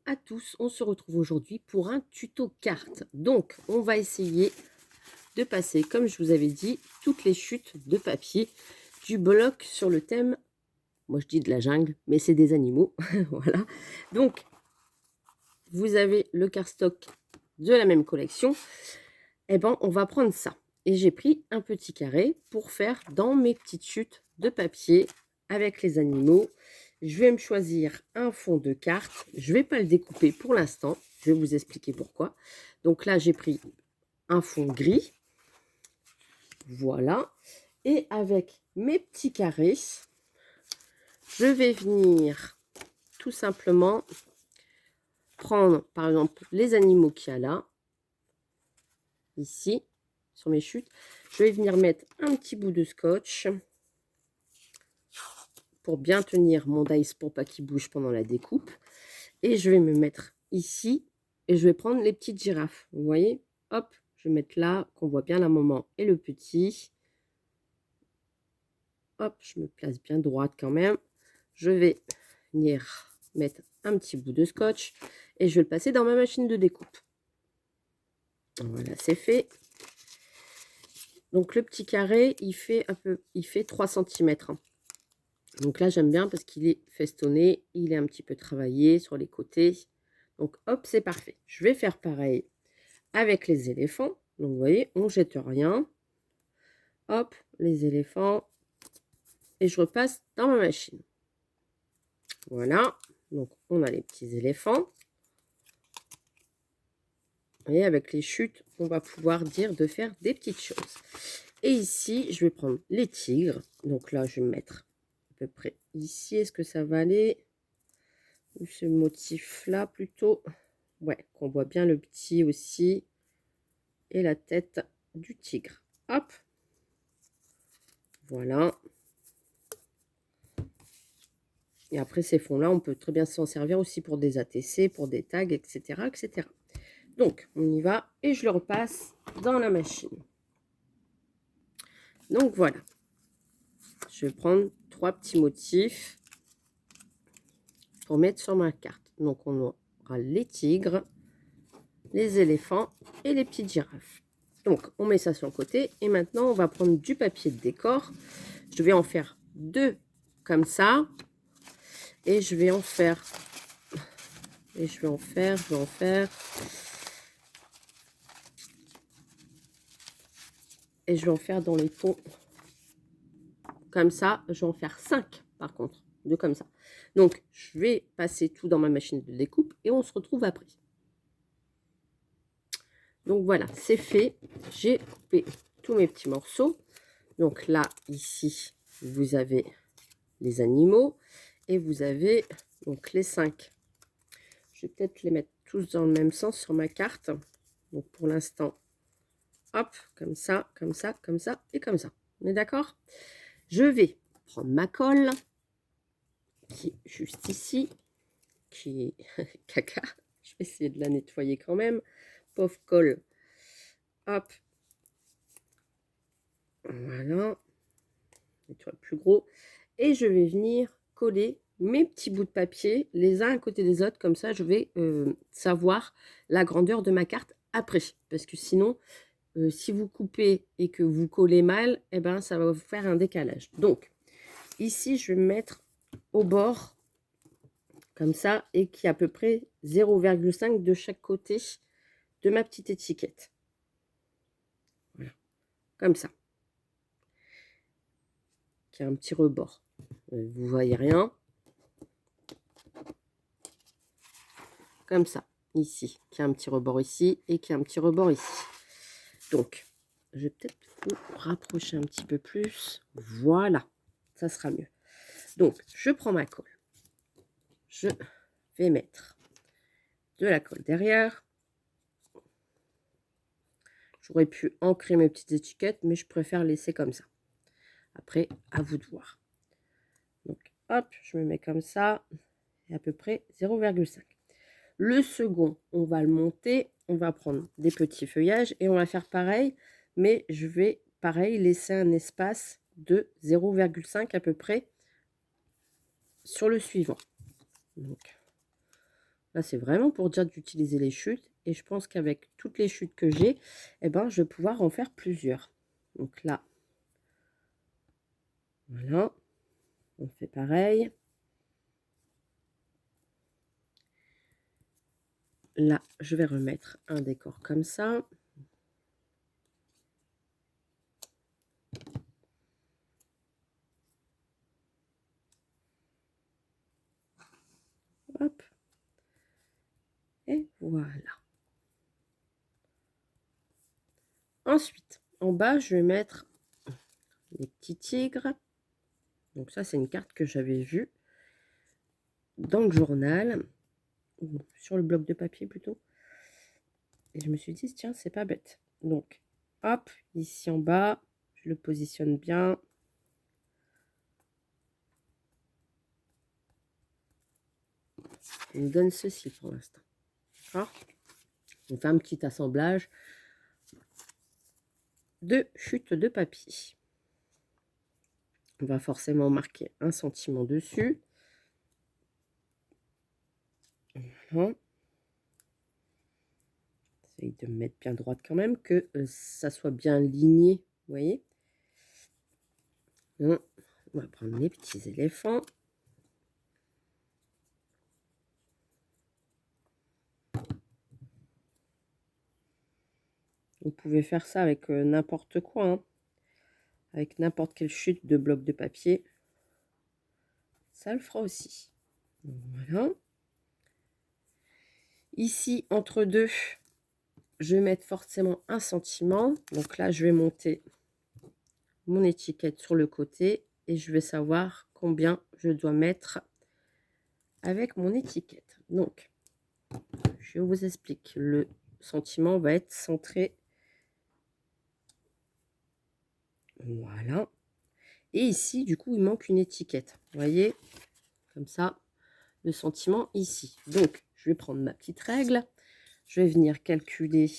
à tous, on se retrouve aujourd'hui pour un tuto carte. Donc, on va essayer de passer, comme je vous avais dit, toutes les chutes de papier du bloc sur le thème, moi je dis de la jungle, mais c'est des animaux, voilà. Donc, vous avez le cardstock de la même collection, et ben on va prendre ça. Et j'ai pris un petit carré pour faire dans mes petites chutes de papier avec les animaux. Je vais me choisir un fond de carte. Je ne vais pas le découper pour l'instant. Je vais vous expliquer pourquoi. Donc là, j'ai pris un fond gris. Voilà. Et avec mes petits carrés, je vais venir tout simplement prendre, par exemple, les animaux qu'il y a là, ici, sur mes chutes. Je vais venir mettre un petit bout de scotch pour bien tenir mon dice pour pas qu'il bouge pendant la découpe. Et je vais me mettre ici et je vais prendre les petites girafes. Vous voyez? Hop, je vais mettre là, qu'on voit bien la maman et le petit. Hop, je me place bien droite quand même. Je vais venir mettre un petit bout de scotch et je vais le passer dans ma machine de découpe. Voilà, c'est fait. Donc le petit carré, il fait 3 cm. Donc là, j'aime bien parce qu'il est festonné, il est un petit peu travaillé sur les côtés. Donc hop, c'est parfait. Je vais faire pareil avec les éléphants. Donc vous voyez, on jette rien. Hop, les éléphants. Et je repasse dans ma machine. Voilà. Donc on a les petits éléphants. Vous voyez, avec les chutes, on va pouvoir dire de faire des petites choses. Et ici, je vais prendre les tigres. Donc là, je vais mettre à peu près ici. Est-ce que ça va aller? Ce motif-là plutôt. Ouais, qu'on voit bien le petit aussi. Et la tête du tigre. Hop. Voilà. Et après ces fonds-là, on peut très bien s'en servir aussi pour des ATC, pour des tags, etc., etc. Donc, on y va et je le repasse dans la machine. Donc, voilà. Je vais prendre 3 petits motifs pour mettre sur ma carte. Donc, on aura les tigres, les éléphants et les petites girafes. Donc, on met ça sur le côté. Et maintenant, on va prendre du papier de décor. Je vais en faire 2 comme ça. Et je vais en faire. Et je vais en faire. Et je vais en faire dans les tons. Comme ça, je vais en faire 5 par contre. 2 comme ça. Donc, je vais passer tout dans ma machine de découpe. Et on se retrouve après. Donc voilà, c'est fait. J'ai coupé tous mes petits morceaux. Donc là, ici, vous avez les animaux. Et vous avez donc les 5. Je vais peut-être les mettre tous dans le même sens sur ma carte. Donc pour l'instant, hop, comme ça, comme ça, comme ça et comme ça. On est d'accord? Je vais prendre ma colle, qui est juste ici, qui est caca. Je vais essayer de la nettoyer quand même. Pauvre colle. Hop. Voilà. Nettoie plus gros. Et je vais venir coller mes petits bouts de papier les uns à côté des autres. Comme ça, je vais savoir la grandeur de ma carte après. Parce que sinon, si vous coupez et que vous collez mal, eh ben, ça va vous faire un décalage. Donc, ici, je vais me mettre au bord, comme ça, et qui est à peu près 0,5 de chaque côté de ma petite étiquette. Voilà, comme ça. Qui a un petit rebord. Vous voyez rien. Comme ça, ici, qui a un petit rebord ici et qui a un petit rebord ici. Donc, je vais peut-être vous rapprocher un petit peu plus. Voilà, ça sera mieux. Donc, je prends ma colle. Je vais mettre de la colle derrière. J'aurais pu ancrer mes petites étiquettes, mais je préfère laisser comme ça. Après, à vous de voir. Donc, hop, je me mets comme ça, et à peu près 0,5. Le second, on va le monter, on va prendre des petits feuillages et on va faire pareil, mais je vais, pareil, laisser un espace de 0,5 à peu près sur le suivant. Donc, Là, c'est vraiment pour dire d'utiliser les chutes. Et je pense qu'avec toutes les chutes que j'ai, eh ben, je vais pouvoir en faire plusieurs. Donc là, voilà. On fait pareil. Là, je vais remettre un décor comme ça. Hop. Et voilà. Ensuite, en bas, je vais mettre les petits tigres. Donc ça, c'est une carte que j'avais vue dans le journal, ou sur le bloc de papier plutôt. Et je me suis dit, tiens, c'est pas bête. Donc, hop, ici en bas, je le positionne bien. On me donne ceci pour l'instant. D'accord? On fait un petit assemblage de chutes de papier. On va forcément marquer un sentiment dessus. Voilà. J'essaye de me mettre bien droite quand même, que ça soit bien ligné, vous voyez. On va prendre les petits éléphants. Vous pouvez faire ça avec n'importe quoi, hein. Avec n'importe quelle chute de bloc de papier. Ça le fera aussi. Voilà. Ici, entre deux, je vais mettre forcément un sentiment. Donc là, je vais monter mon étiquette sur le côté et je vais savoir combien je dois mettre avec mon étiquette. Donc, je vous explique. Le sentiment va être centré. Voilà. Et ici, du coup, il manque une étiquette. Vous voyez, comme ça, le sentiment ici. Donc, je vais prendre ma petite règle. Je vais venir calculer.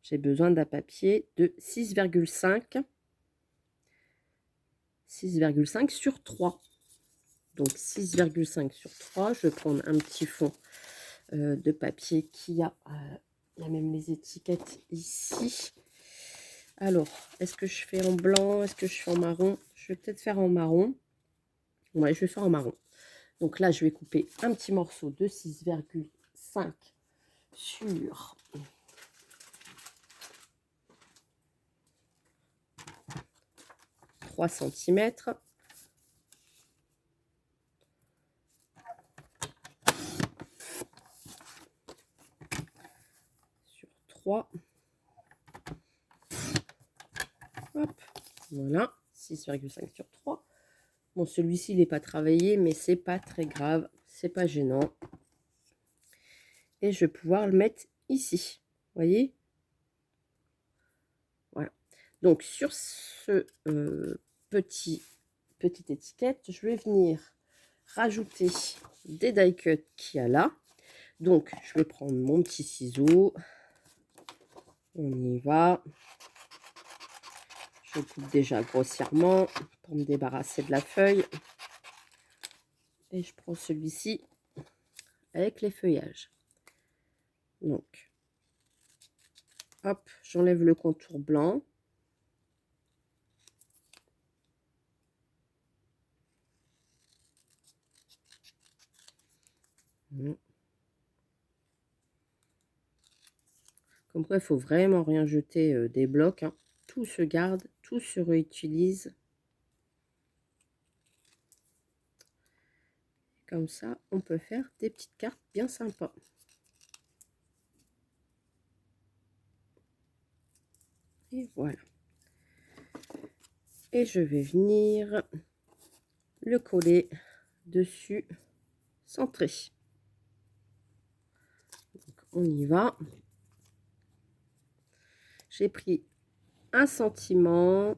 J'ai besoin d'un papier de 6,5. 6,5 sur 3. Donc 6,5 sur 3. Je vais prendre un petit fond de papier qui a, il y a même les étiquettes ici. Alors, est-ce que je fais en blanc? Est-ce que je fais en marron? Je vais peut-être faire en marron. Ouais, je vais faire en marron. Donc là, je vais couper un petit morceau de 6,5 sur 3 cm. Sur 3. Hop, voilà, 6,5 sur 3. Bon, celui-ci, il n'est pas travaillé, mais c'est pas très grave, c'est pas gênant. Et je vais pouvoir le mettre ici, vous voyez? Voilà. Donc, sur ce petite étiquette, je vais venir rajouter des die cuts qu'il y a là. Donc, je vais prendre mon petit ciseau. On y va. Je coupe déjà grossièrement pour me débarrasser de la feuille. Et je prends celui-ci avec les feuillages. Donc, hop, j'enlève le contour blanc. Comme quoi, il faut vraiment rien jeter des blocs, hein. Tout se garde, tout se réutilise. Comme ça, on peut faire des petites cartes bien sympas. Et voilà. Et je vais venir le coller dessus, centré. Donc, on y va. J'ai pris un sentiment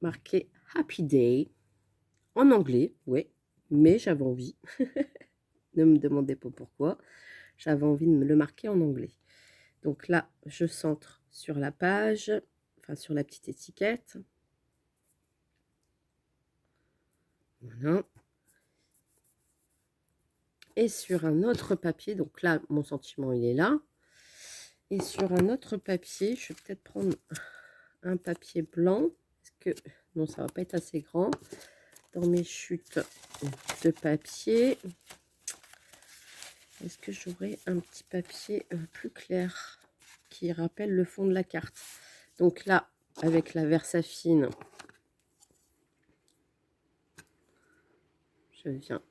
marqué Happy Day en anglais, ouais, mais j'avais envie. Ne me demandez pas pourquoi. J'avais envie de me le marquer en anglais. Donc là, je centre sur la page, enfin sur la petite étiquette. Voilà. Et sur un autre papier, donc là, mon sentiment, il est là. Et sur un autre papier, je vais peut-être prendre un papier blanc. Parce que, non, ça va pas être assez grand. Dans mes chutes de papier, est-ce que j'aurai un petit papier plus clair qui rappelle le fond de la carte? Donc là, avec la Versafine, je viens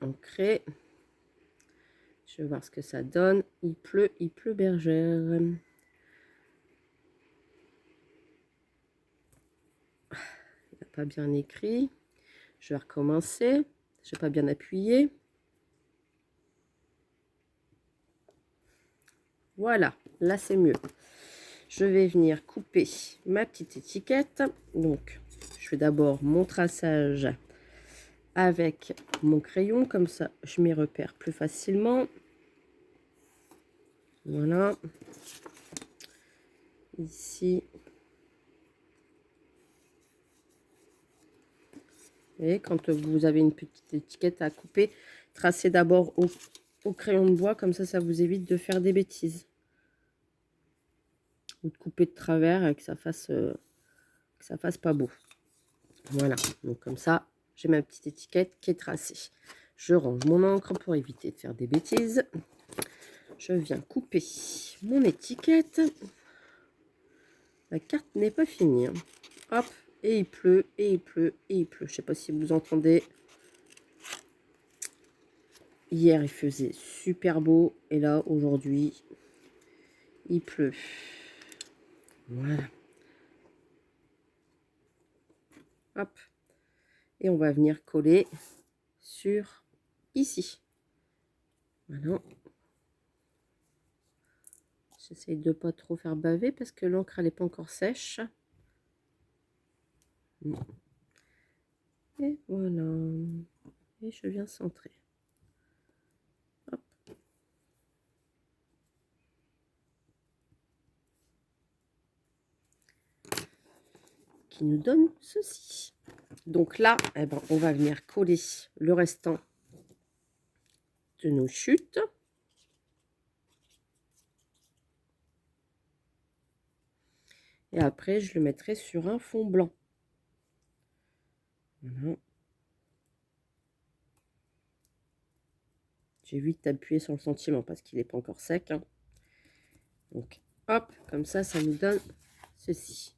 ancrer. Je vais voir ce que ça donne. Il pleut bergère. Il n'a pas bien écrit. Je vais recommencer. Je n'ai pas bien appuyé. Voilà, là c'est mieux. Je vais venir couper ma petite étiquette. Donc, je fais d'abord mon traçage avec mon crayon. Comme ça, je m'y repère plus facilement. Voilà. Ici. Et quand vous avez une petite étiquette à couper, tracez d'abord au crayon de bois. Comme ça vous évite de faire des bêtises. Ou de couper de travers et que ça fasse pas beau. Voilà. Donc comme ça, j'ai ma petite étiquette qui est tracée. Je range mon encre pour éviter de faire des bêtises. Je viens couper mon étiquette. La carte n'est pas finie. Hein. Hop, et il pleut, et il pleut, et il pleut. Je ne sais pas si vous entendez. Hier, il faisait super beau. Et là, aujourd'hui, il pleut. Voilà. Hop. Et on va venir coller sur ici. Voilà. J'essaye de ne pas trop faire baver parce que l'encre, elle n'est pas encore sèche. Et voilà. Et je viens centrer. Hop. Qui nous donne ceci. Donc là, eh ben, on va venir coller le restant de nos chutes. Et après, je le mettrai sur un fond blanc. Voilà. J'évite d'appuyer sur le sentiment parce qu'il n'est pas encore sec. Hein. Donc, hop, comme ça nous donne ceci.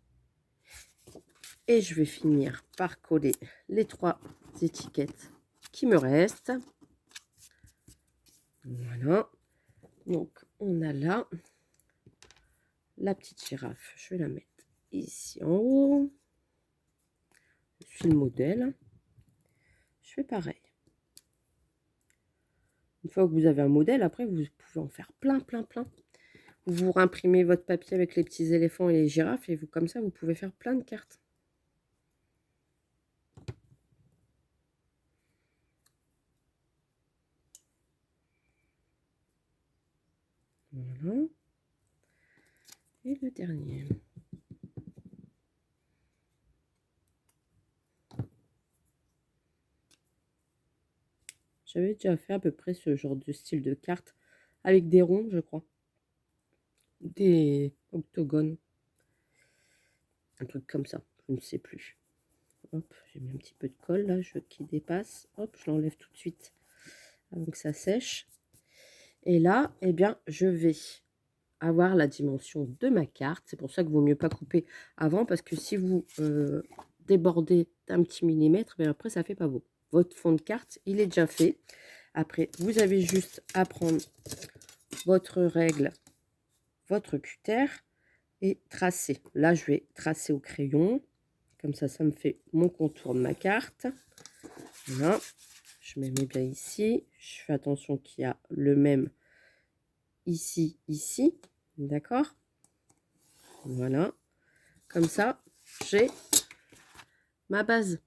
Et je vais finir par coller les 3 étiquettes qui me restent. Voilà. Donc, on a là la petite girafe. Je vais la mettre ici en haut. Je suis le modèle. Je fais pareil. Une fois que vous avez un modèle, après, vous pouvez en faire plein. Vous imprimez votre papier avec les petits éléphants et les girafes et vous, comme ça, vous pouvez faire plein de cartes. Voilà. Et le dernier. J'avais déjà fait à peu près ce genre de style de carte avec des ronds, je crois. Des octogones. Un truc comme ça, je ne sais plus. Hop, j'ai mis un petit peu de colle là, qui dépasse. Hop, je l'enlève tout de suite avant que ça sèche. Et là, eh bien, je vais avoir la dimension de ma carte. C'est pour ça qu'il vaut mieux pas couper avant, parce que si vous débordez d'un petit millimètre, bien après, ça fait pas beau. Votre fond de carte, il est déjà fait. Après, vous avez juste à prendre votre règle, votre cutter et tracer. Là, je vais tracer au crayon. Comme ça me fait mon contour de ma carte. Voilà. Je me mets bien ici. Je fais attention qu'il y a le même ici. D'accord? Voilà. Comme ça, j'ai ma base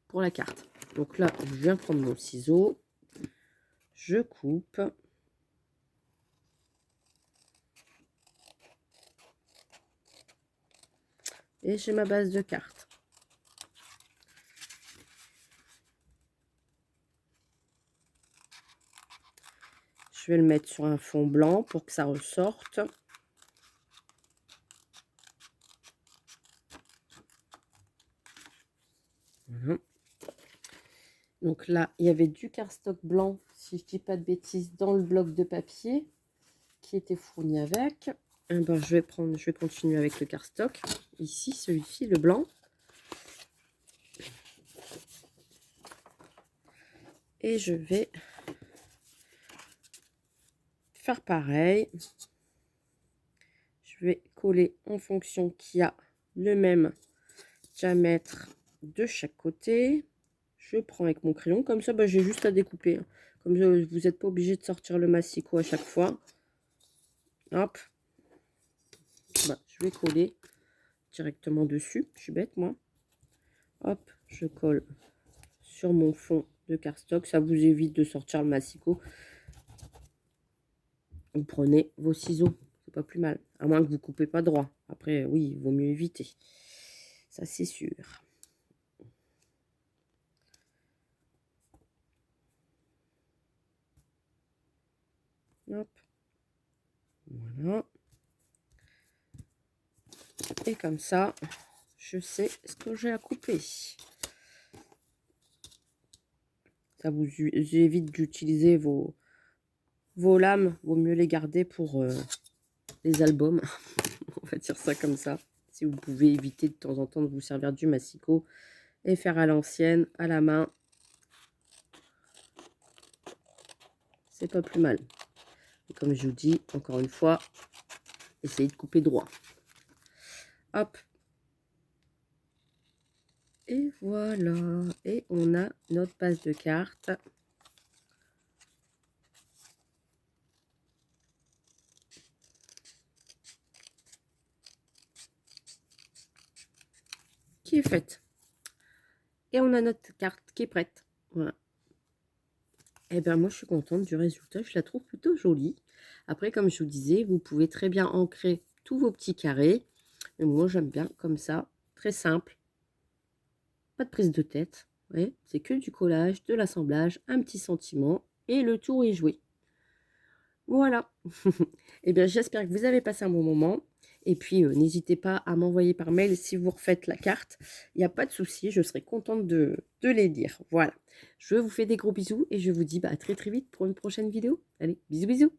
pour la carte. Donc là, je viens prendre mon ciseau. Je coupe. Et j'ai ma base de carte. Je vais le mettre sur un fond blanc pour que ça ressorte. Voilà. Donc là, il y avait du cardstock blanc, si je dis pas de bêtises, dans le bloc de papier qui était fourni avec. Et ben, je vais continuer avec le cardstock. Ici, celui-ci, le blanc. Et je vais faire pareil. Je vais coller en fonction qu'il y a le même diamètre de chaque côté. Je prends avec mon crayon, comme ça bah, j'ai juste à découper. Comme ça, vous n'êtes pas obligé de sortir le massicot à chaque fois. Hop. Bah, je vais coller directement dessus. Je suis bête moi. Hop, je colle sur mon fond de cardstock. Ça vous évite de sortir le massicot. Vous prenez vos ciseaux. C'est pas plus mal. À moins que vous ne coupez pas droit. Après, oui, il vaut mieux éviter. Ça, c'est sûr. Hop. Voilà. Et comme ça, je sais ce que j'ai à couper. Ça vous évite d'utiliser vos lames. Vaut mieux les garder pour les albums. On va dire ça comme ça. Si vous pouvez éviter de temps en temps de vous servir du massicot et faire à l'ancienne, à la main. C'est pas plus mal. Et comme je vous dis, encore une fois, essayez de couper droit. Hop. Et voilà. Et on a notre base de cartes. Qui est faite. Et on a notre carte qui est prête. Voilà. Et bien moi je suis contente du résultat. Je la trouve plutôt jolie. Après comme je vous disais, vous pouvez très bien ancrer tous vos petits carrés. Mais moi j'aime bien comme ça. Très simple. Pas de prise de tête. C'est que du collage, de l'assemblage, un petit sentiment. Et le tour est joué. Voilà. Et bien j'espère que vous avez passé un bon moment. Et puis, n'hésitez pas à m'envoyer par mail si vous refaites la carte. Il n'y a pas de souci, je serai contente de les lire. Voilà. Je vous fais des gros bisous et je vous dis à très très vite pour une prochaine vidéo. Allez, bisous bisous.